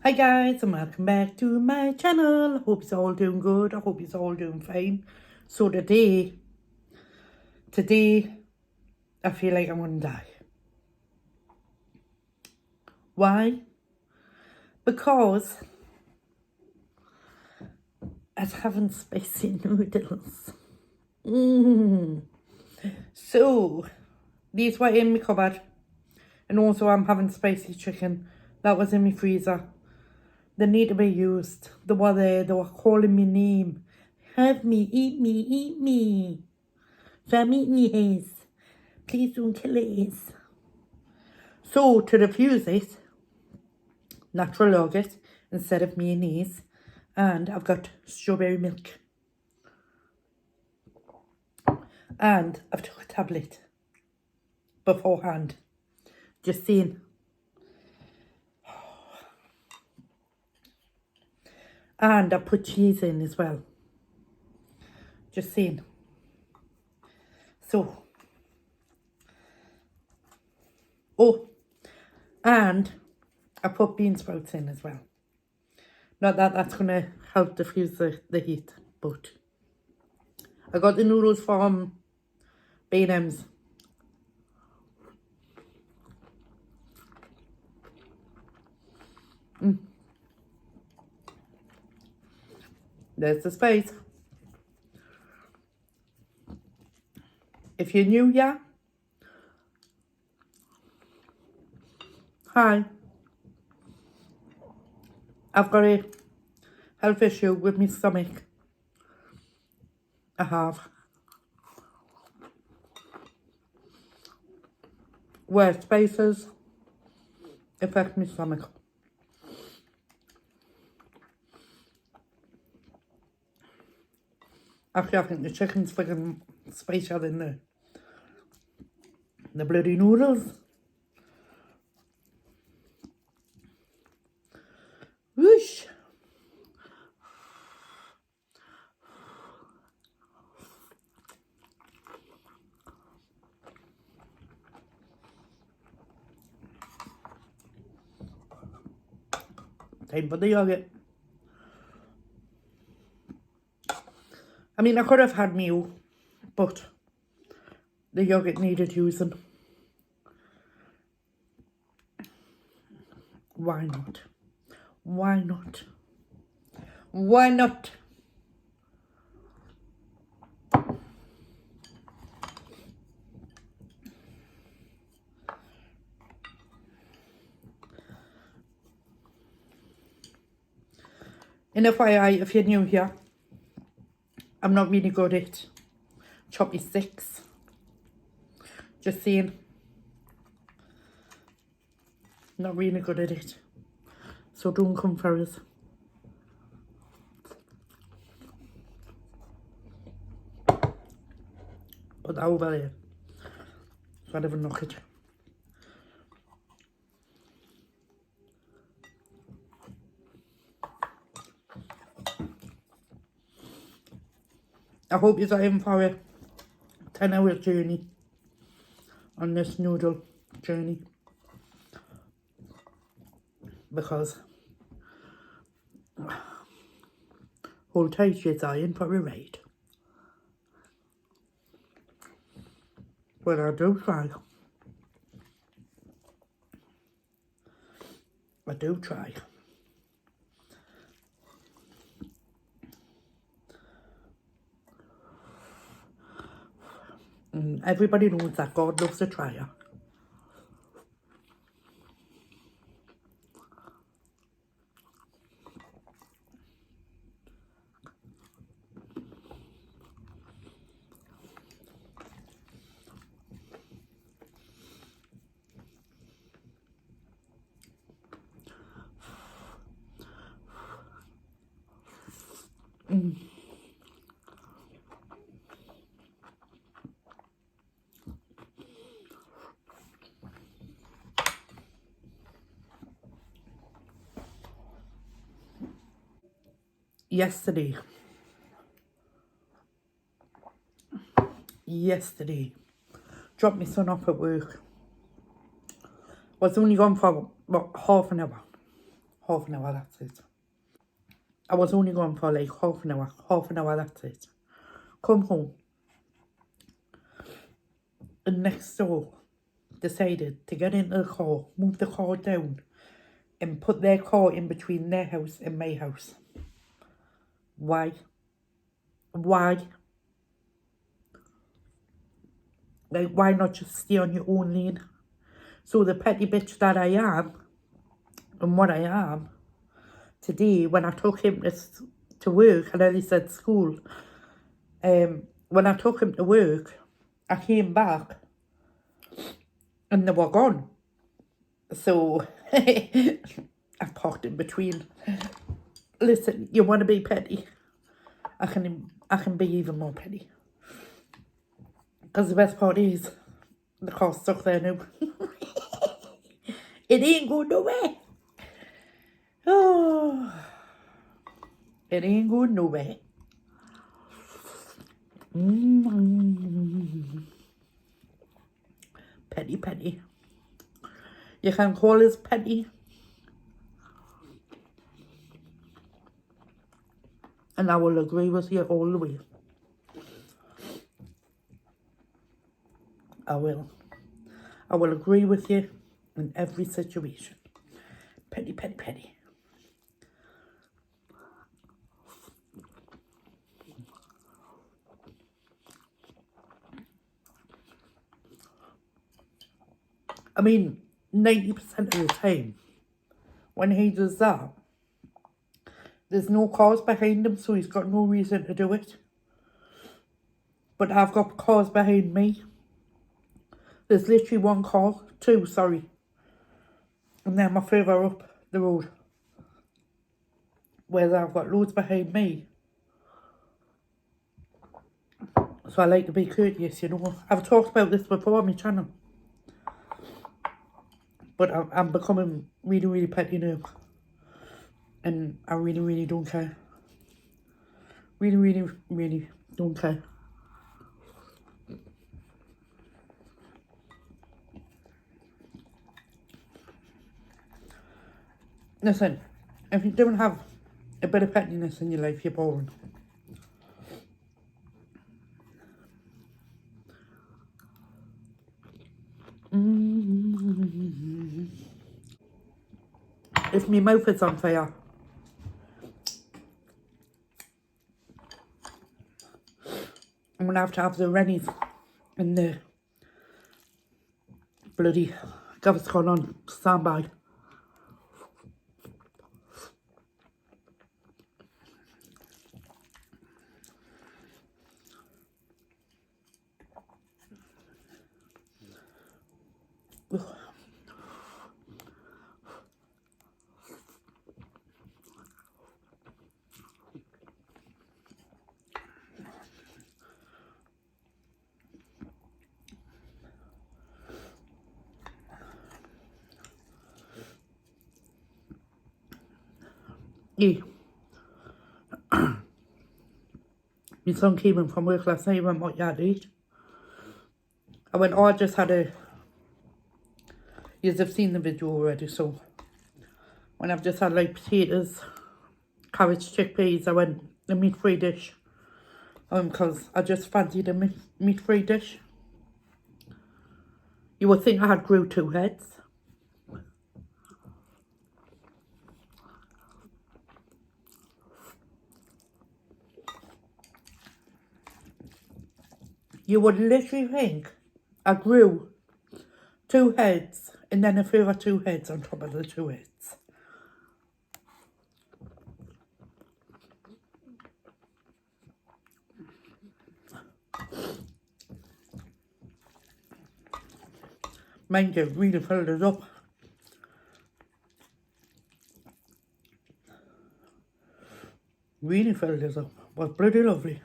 Hi guys and welcome back to my channel. I hope you're all doing good. I hope you're all doing fine. So today I feel like I'm gonna die. Why? Because I'm having spicy noodles. So these were in my cupboard, and also I'm having spicy chicken that was in my freezer. They need to be used. They were there, they were calling me name. Have me, eat me, eat me. So I'm eating his. Please don't kill his. So to diffuse it, natural yogurt instead of mayonnaise, and I've got strawberry milk. And I've took a tablet beforehand. Just saying. And I put cheese in as well. Just saying. So. Oh. And I put bean sprouts in as well. Not that that's going to help diffuse the heat. But I got the noodles from B&M's. There's the space. If you're new here, hi. I've got a health issue with my stomach. I have. Where spices affect my stomach. Actually, I think the chicken's freaking spicier than the bloody noodles. Whoosh! Time for the yogurt. I mean, I could have had meal, but the yogurt needed using. Why not? Why not? Why not? And FYI, if you're new here, I'm not really good at choppy sticks. Just saying. Not really good at it. So don't come for us. Put that over there. Can't even knock it. I hope you're in for a 10-hour journey on this noodle journey, because hold tight, you're in for a ride. But I do try. I do try. Everybody knows that God loves a trier. Yesterday, dropped my son off at work. Was only gone for about half an hour. half an hour, that's it. I was only gone for like half an hour, that's it. Come home. And next door decided to get into the car, move the car down, and put their car in between their house and my house. Why? Why? Like, why not just stay on your own lane? So the petty bitch that I am, and what I am, today, when I took him to work, and Ellie said school, when I took him to work, I came back, and they were gone. So, I parked in between. Listen, you want to be petty? I can be even more petty. Because the best part is, the car's stuck there now. It ain't going nowhere. Oh, it ain't going nowhere. Petty, petty. You can call us petty. And I will agree with you all the way. I will. I will agree with you in every situation. Petty, petty, petty. I mean, 90% of the time, when he does that, there's no cars behind him, so he's got no reason to do it. But I've got cars behind me. There's literally one car, two, sorry. And then I'm further up the road, where I've got loads behind me. So I like to be courteous, you know. I've talked about this before on my channel. But I'm becoming really, really petty now. And I really, really don't care. Really, really, really don't care. Listen, if you don't have a bit of pettiness in your life, you're boring. If my mouth is on fire, I'm going to have the Rennies and the bloody Gaviscon on standby. Yeah. My son came in from work last night and went, what you had to eat? I went, oh, I just had a... You've seen the video already, so... When I've just had like potatoes, carrots, chickpeas, I went, a meat-free dish. Because I just fancied a meat-free dish. You would think I had grew 2 heads. You would literally think I grew 2 heads and then a further 2 heads on top of the 2 heads. Mind you, really filled it up. Really filled it up. Was bloody lovely.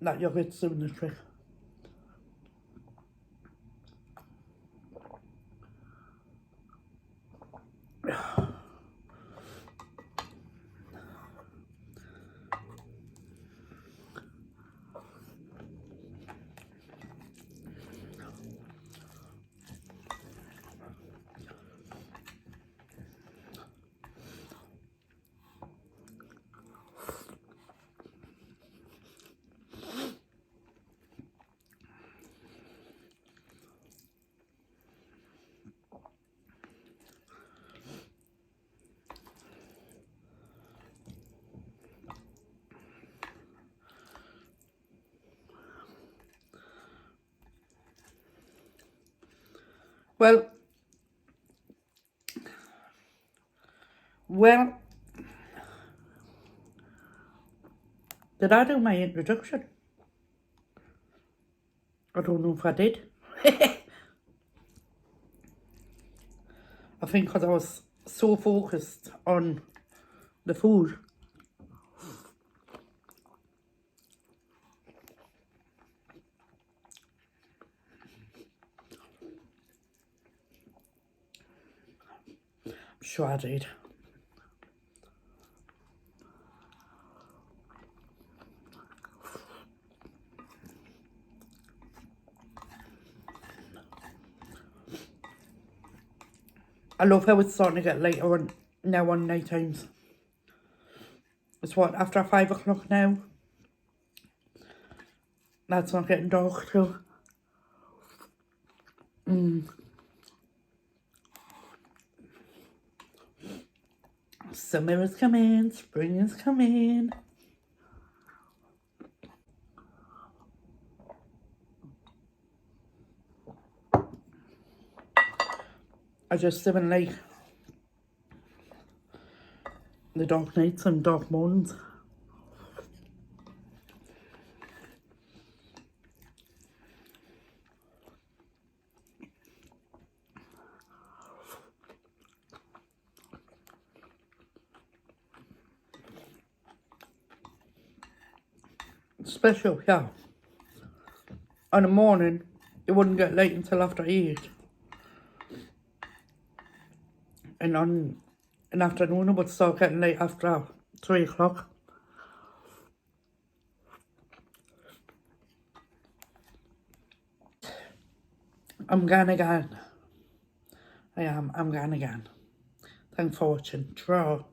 that yogurt's doing the trick. Well, did I do my introduction? I don't know if I did. I think because I was so focused on the food. I'm sure I did. I love how it's starting to get later on now on night times. It's what, after 5 o'clock now? That's not getting dark too. Summer is coming, spring is coming. I just live in like the dark nights and dark mornings. Special, yeah. On the morning, it wouldn't get late until after 8. And on an afternoon, it would start getting late after 3 o'clock. I'm gone again. I'm gone again. Thanks for watching. Ciao.